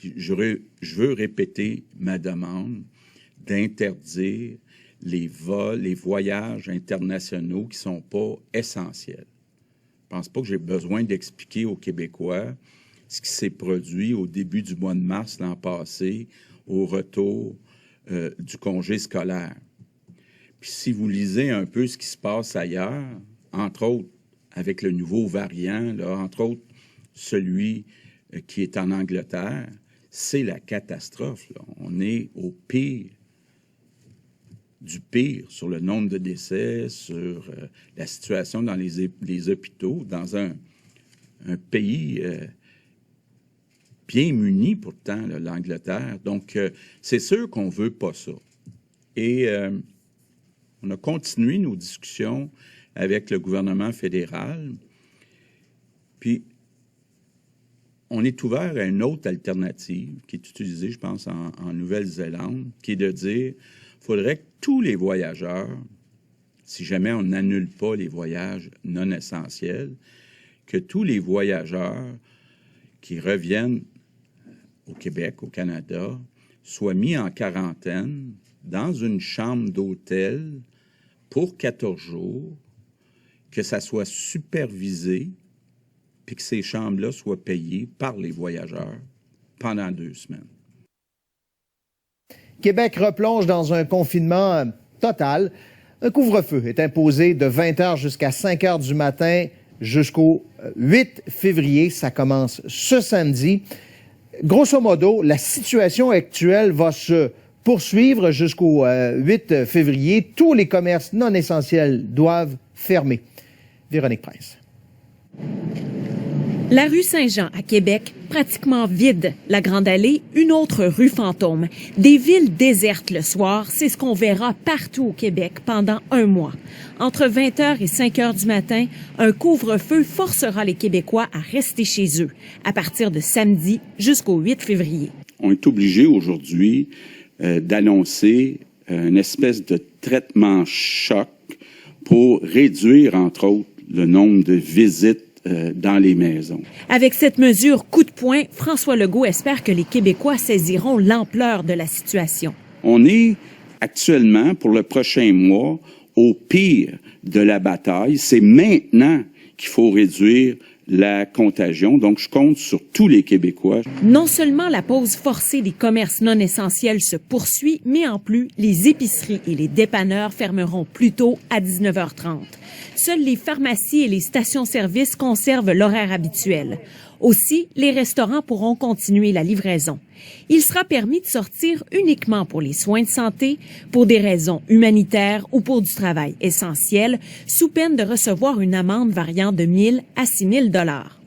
Puis je veux répéter ma demande d'interdire les vols, les voyages internationaux qui ne sont pas essentiels. Je ne pense pas que j'ai besoin d'expliquer aux Québécois ce qui s'est produit au début du mois de mars l'an passé, au retour du congé scolaire. Puis si vous lisez un peu ce qui se passe ailleurs, entre autres avec le nouveau variant, là, entre autres celui qui est en Angleterre, c'est la catastrophe, là. On est au pire du pire sur le nombre de décès, sur la situation dans les hôpitaux, dans un pays bien muni pourtant, l'Angleterre. Donc, c'est sûr qu'on ne veut pas ça. Et on a continué nos discussions avec le gouvernement fédéral, puis on est ouvert à une autre alternative qui est utilisée, je pense, en Nouvelle-Zélande, qui est de dire qu'il faudrait que tous les voyageurs, si jamais on n'annule pas les voyages non essentiels, que tous les voyageurs qui reviennent au Québec, au Canada, soient mis en quarantaine dans une chambre d'hôtel pour 14 jours, que ça soit supervisé, puis que ces chambres-là soient payées par les voyageurs pendant 2 semaines. Québec replonge dans un confinement total. Un couvre-feu est imposé de 20h jusqu'à 5h du matin jusqu'au 8 février. Ça commence ce samedi. Grosso modo, la situation actuelle va se poursuivre jusqu'au 8 février. Tous les commerces non essentiels doivent fermer. Véronique Prince. La rue Saint-Jean à Québec, pratiquement vide. La Grande Allée, une autre rue fantôme. Des villes désertes le soir, c'est ce qu'on verra partout au Québec pendant un mois. Entre 20h et 5h du matin, un couvre-feu forcera les Québécois à rester chez eux, à partir de samedi jusqu'au 8 février. On est obligé aujourd'hui d'annoncer une espèce de traitement choc pour réduire, entre autres, le nombre de visites dans les maisons. Avec cette mesure coup de poing, François Legault espère que les Québécois saisiront l'ampleur de la situation. On est actuellement, pour le prochain mois, au pire de la bataille. C'est maintenant qu'il faut réduire la contagion. Donc, je compte sur tous les Québécois. Non seulement la pause forcée des commerces non essentiels se poursuit, mais en plus, les épiceries et les dépanneurs fermeront plus tôt à 19h30. Seules les pharmacies et les stations-service conservent l'horaire habituel. Aussi, les restaurants pourront continuer la livraison. Il sera permis de sortir uniquement pour les soins de santé, pour des raisons humanitaires ou pour du travail essentiel, sous peine de recevoir une amende variant de 1 000 à 6 000 $.